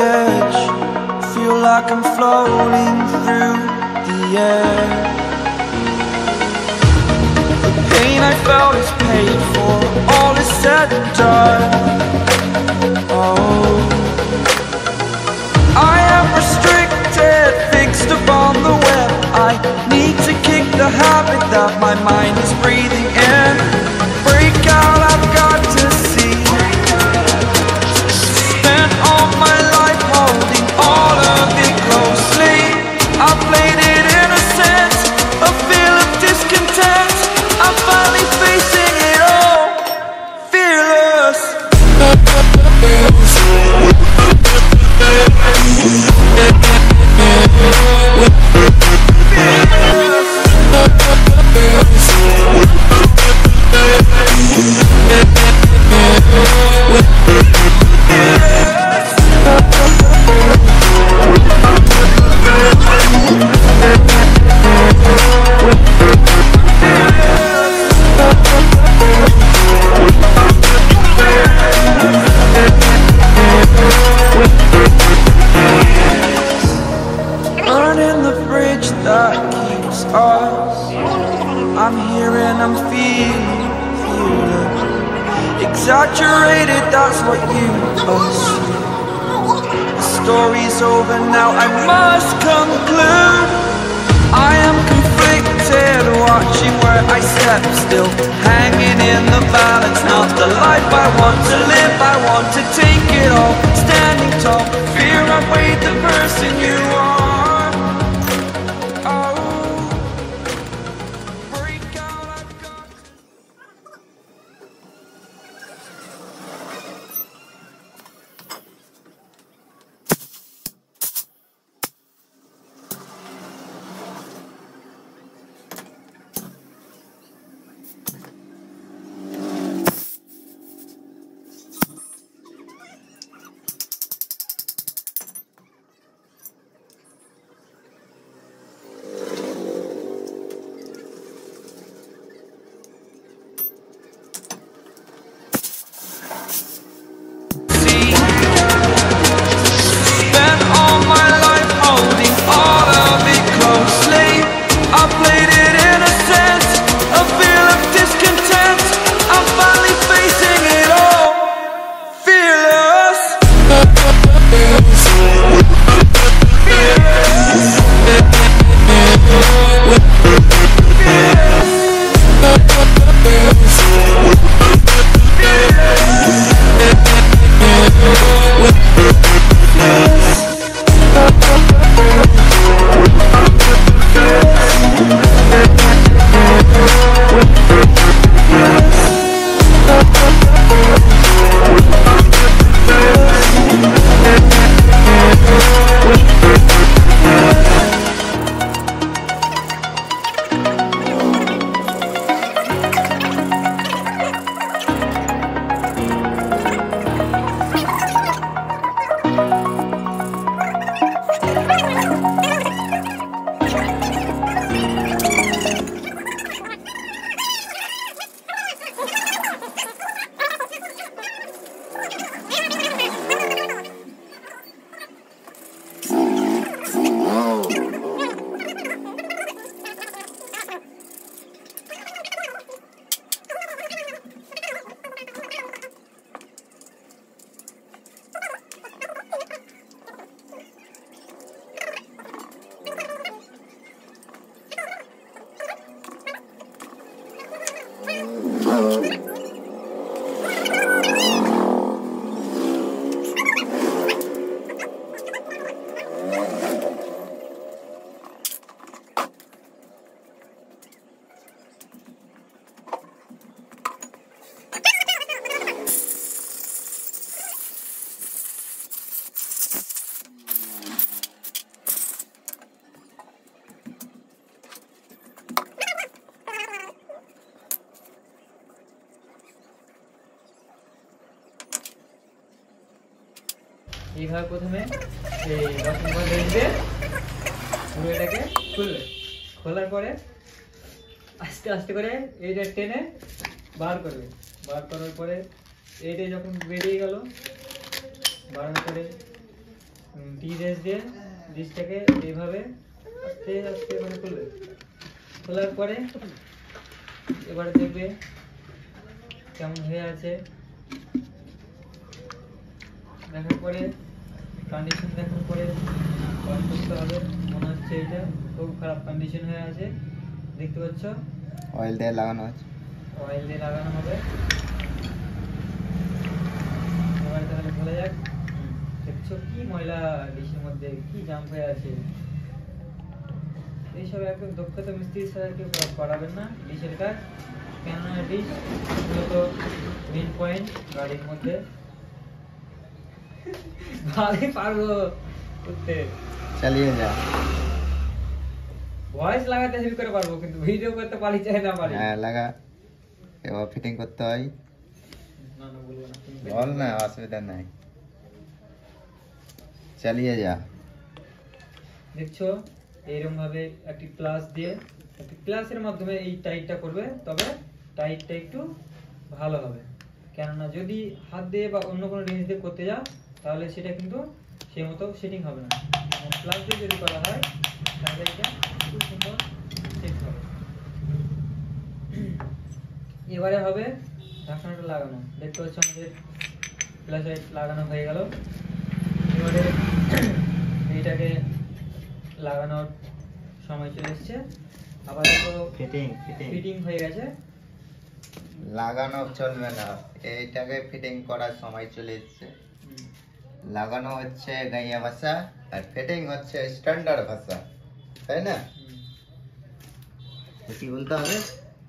edge, feel like I'm floating through the air. The pain I felt is paid for, all is said and done. Oh, I am restricted, fixed upon the web. I need to kick the habit that my mind is breathing in. Break out, I've got to see. Spent all my life holding all of it closely. I played it innocent, a feel of discontent. I'm finally facing it all, fearless. Burning the bridge that keeps us. I'm here and I'm feeling exaggerated, that's what you assume. The story's over now, I must conclude. I am conflicted, watching where I step still, hanging in the balance. Not the life I want to live, I want to take it all. Standing tall, fear I've weighed the person you are. এইভাবে প্রথমে এই 10 নম্বর রেঞ্জে পুরো এটাকে খুলবে, খোলার পরে আস্তে আস্তে করে এইটা টেনে বার করবে। বার করার পরে এইটা যখন বেরিয়ে গেল, বার করে টি রেস দিয়ে ডিশটাকে এইভাবে আস্তে আস্তে মানে খুলবে। খোলার পরে এবারে দেখবে কেমন হয়ে আছে। দেখার পরে কন্ডিশন দেখার পরে অন করতে হবে। মনে হচ্ছে এটা খুব খারাপ কন্ডিশন হয়ে আছে, দেখতে পাচ্ছ। অয়েল দিয়ে লাগানো আছে, অয়েল দিয়ে লাগানো হবে। এবার তাহলে খোলা যাক। দেখছো কি ময়লা ডিশের মধ্যে, কি জাম হয়ে আছে। এইসব একদম দক্ষতা মিস্ত্রি ছাড়া কেউ করাবেন না ডিশের কাজ, কেননা ডিশ মূলত মেন পয়েন্ট গাড়ির মধ্যে। ভালোই পারবো করতে, চালিয়ে যা। ভয়েস লাগাতে হেভি করে পারবো, কিন্তু ভিডিও করতে পারি চাই না পারি। হ্যাঁ লাগা, এবার ফিটিং করতে হয়। না না বলবো না, তুমি বল না, অসুবিধা নাই, চালিয়ে যা। দেখছো এইরকম ভাবে একটি প্লাস দিয়ে, একটি প্লাসের মাধ্যমে এই টাইটটা করবে, তবে টাইটটা একটু ভালো হবে। কেননা যদি হাত দিয়ে বা অন্য কোনো জিনিস দিয়ে করতে যাও তাহলে সেটা কিন্তু সেই মতো সেটিং হবে না। প্লাস দিয়ে যদি করা হয় তাহলে এটা খুব সুন্দর সেট হবে। এবারে হবে ঢাকনাটা লাগানো। দেখতে পাচ্ছ আমাদের প্লাস লাগানো হয়ে গেল। এবারে এইটাকে লাগানোর সময় চলে এসছে। আবার দেখো ফিটিং ফিটিং হয়ে গেছে। লাগানো চলবে না, এইটাকে ফিটিং করার সময় চলে এসছে। লাগানো হচ্ছে গাইয়া ভাষা আর ফিটিং হচ্ছে স্ট্যান্ডার্ড ভাষা, তাই না? কি বলতে হবে?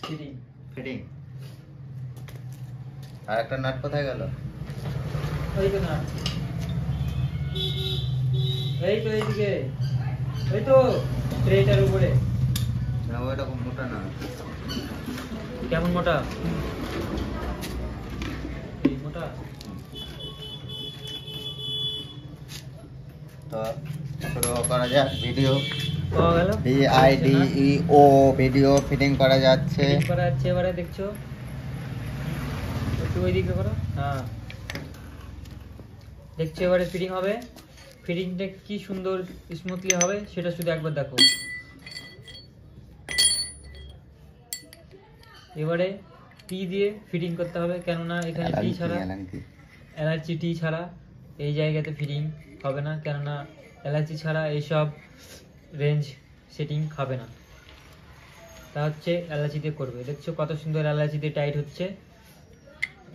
Fitting fitting. আর একটা নাট কোথায় গেল? ওই তো না, এই তো এইদিকে, ওই তো ট্রেটার উপরে। না ওইটা খুব মোটা না। কেমন মোটা? এই মোটা। তো শুরু করা যাক ভিডিও। পাওয়া গেল VIDEO ভিডিও ফিটিং করা যাচ্ছে। ফিটিং করা যাচ্ছে। এবারে দেখছো একটু ওইদিকে করো। হ্যাঁ দেখছো এবারে ফিটিং হবে। ফিটিংটা কি সুন্দর স্মুথলি হবে সেটা শুধু একবার দেখো। এবারে টি দিয়ে ফিটিং করতে হবে, কেননা এখানে টি ছাড়া, এলাচি টি ছাড়া এই জায়গাতে ফিটিং হবে না। কেননা এলাচি ছাড়া এইসব রেঞ্জ সেটিং খাবে না। তা হচ্ছে এলাচি দিয়ে করবে। দেখছো কত সুন্দর এলাচি দিয়ে টাইট হচ্ছে।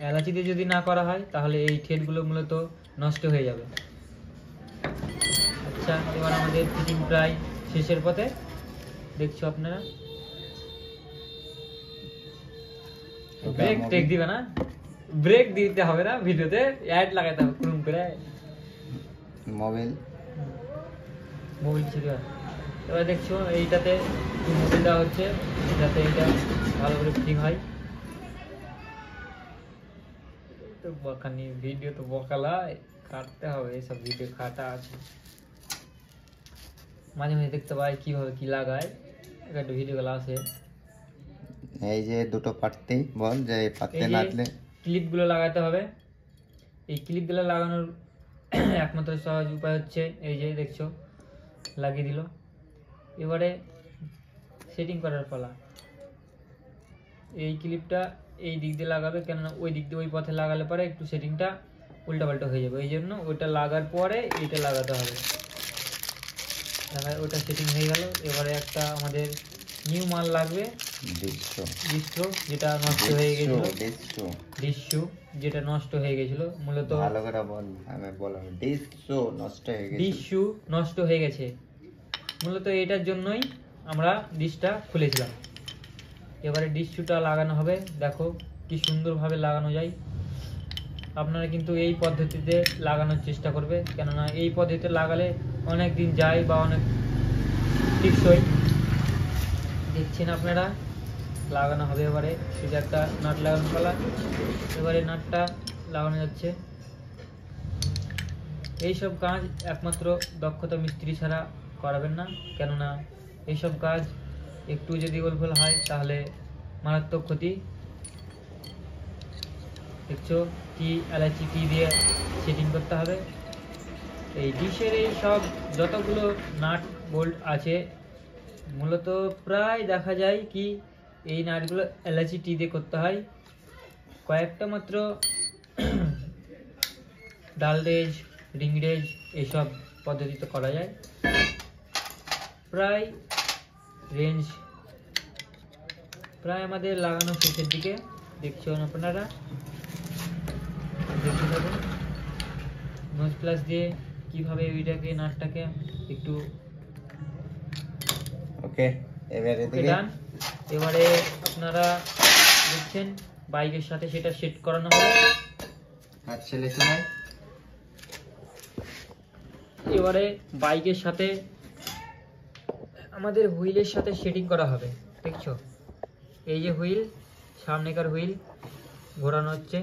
এলাচি দিয়ে যদি না করা হয় তাহলে এই থ্রেডগুলো মূলত নষ্ট হয়ে যাবে। আচ্ছা এবার আমাদের ফিটিং প্রায় শেষের পথে। দেখছো আপনারা, ব্রেক টেক দিবে না, ব্রেক দিতে হবে না, ভিডিওতে অ্যাড লাগাতে হবে ক্রুম করে। মোবাইল ছিল। এবার দেখছো এইটাতে মোবাইল দেওয়া হচ্ছে যাতে এটা ভালো করে ফিটিং হয়। তো বকানি ভিডিও তো বকালা কাটতে হবে, এইসব ভিডিও কাটা আছে। মাঝে মাঝে দেখতে পাই কিভাবে কি লাগায়, একটা ভিডিও গুলো আছে। এই যে দুটো পাততেই বল যে পাততে নাটলে ক্লিপগুলো লাগাতে হবে। এই ক্লিপগুলো লাগানোর একমাত্র সহজ উপায় হচ্ছে এই যে দেখছো লাগিয়ে দিল। এবারে সেটিং করার পালা। এই ক্লিপটা এই দিক দিয়ে লাগাবে, কেননা ওই দিক দিয়ে ওই পথে লাগালে পরে একটু সেটিংটা উল্টাপাল্টা হয়ে যাবে। এই জন্য ওইটা লাগার পরে এইটা লাগাতে হবে। ওটা সেটিং হয়ে গেল। এবারে একটা আমাদের নিউ মাল লাগবে, ডিস্ট্রো, যেটা নষ্ট হয়ে গেছিল। ডিস্ট্রো যেটা নষ্ট হয়ে গেছিল মূলত। ভালো করে বল, আমি বললাম ডিস্ট্রো নষ্ট হয়ে গেছে। ডিস্ট্রো নষ্ট হয়ে গেছে মূলত, এটার জন্যই আমরা ডিশটা খুলেছিলাম। এবারে ডিস্ট্রোটা লাগানো হবে। দেখো কি সুন্দরভাবে লাগানো যায়। আপনারা কিন্তু এই পদ্ধতিতে লাগানোর চেষ্টা করবে, কেননা এই পদ্ধতিতে লাগালে অনেক দিন যায় বা অনেক টিকসই। দেখছেন আপনারা লাগানো হবে। এবারে শুধু একটা নাট লাগানো পালা। এবারে নাটটা লাগানো যাচ্ছে। এইসব কাজ একমাত্র দক্ষতা মিস্ত্রি ছাড়া করাবেন না, কেননা এইসব কাজ একটু যদি গোলফল হয় তাহলে মারাত্মক ক্ষতি। দেখছো কি এলাচি টি দিয়ে সেটিং করতে হবে। এই ডিশের এই সব যতগুলো নাট বোল্ট আছে মূলত প্রায় দেখা যায় কি এই নাটগুলো এলাচি টি দিয়ে করতে হয়। কয়েকটা মাত্র ডালরেজ, রিংরেজ এইসব পদ্ধতিতে করা যায়। প্রায় রেঞ্জ প্রায় আমাদের লাগানো শেষের দিকে, দেখছেন আপনারা। দেখতে থাকুন নোজ প্লাস দিয়ে কিভাবে ওইটাকে নাটটাকে একটু ওকে এবারে ডান। এবারে আপনারা দেখছেন বাইকের সাথে সেটা সেট করানো হবে। আচ্ছা লেসনে এবারে বাইকের সাথে আমাদের হুইলের সাথে সেটিং করা হবে। দেখছো এই যে হুইল, সামনেকার হুইল ঘোরানো হচ্ছে।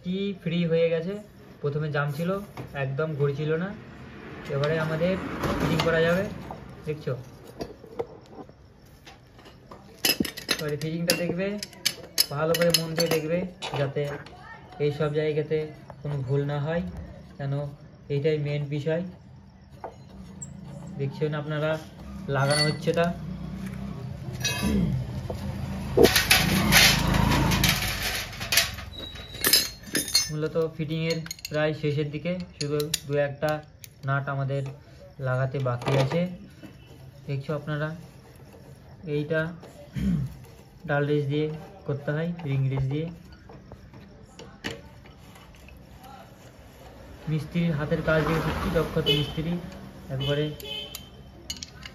কি ফ্রি হয়ে গেছে, প্রথমে জাম ছিল, একদম ঘুরছিল না। এবারে আমাদের ফিটিং করা যাবে। দেখছো এবারে ফিটিংটা দেখবে, ভালো করে মন দিয়ে দেখবে যাতে এই সব জায়গাতে কোনো ভুল না হয়, কেন এইটাই মেন বিষয়। দেখছেন আপনারা লাগানো হচ্ছে তা। মূলত ফিটিংয়ের প্রায় শেষের দিকে, শুধু দু একটা নাট আমাদের লাগাতে বাকি আছে। দেখছো আপনারা এইটা ডাল রেস দিয়ে করতে হয়, রিং রেস দিয়ে। মিস্ত্রির হাতের কাজ দিয়ে সত্যি দক্ষতা মিস্ত্রি, একবারে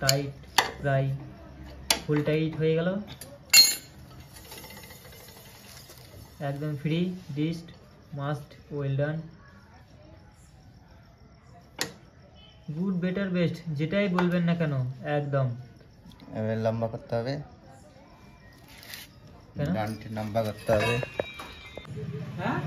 টাইট, প্রায় ফুল টাইট হয়ে গেল, একদম free dist, must, well done, good, better, best, যেটাই বলবেন না কেন একদম। এবার লম্বা করতে হবে, ডানটি লম্বা করতে হবে। হ্যাঁ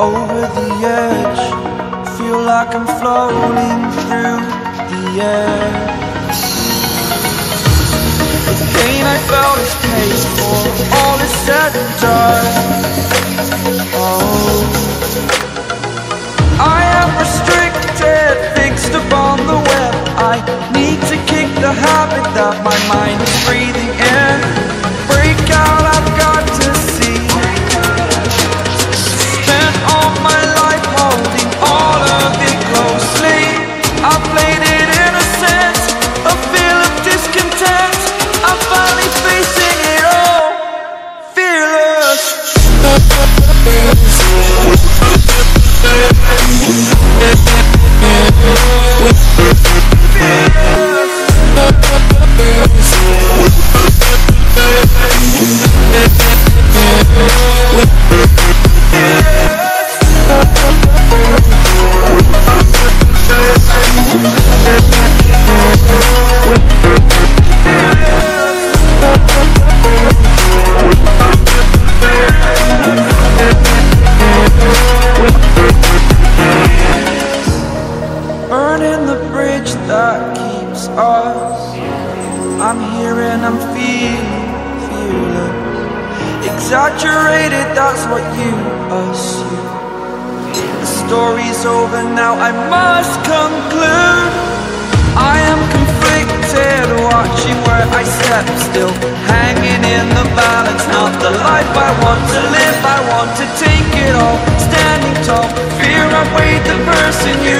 Over the edge, feel like I'm floating through the air. The pain I felt is paid for, all is said and done. Oh, I am restricted, fixed upon the web. I need to kick the habit that my mind is breathing in. Break out, I've got to see. Spent all my life holding all of it closely. I played it innocent, a feel of discontent. I'm finally facing it all, fearless. Burning the bridge that keeps us. I'm here and I'm feeling fearless. Exaggerated, that's what you assume. The story's over now, I must conclude. I am conflicted, watching where I step still, hanging in the balance. Not the life I want to live, I want to take it all. Standing tall, fear I weighed the person you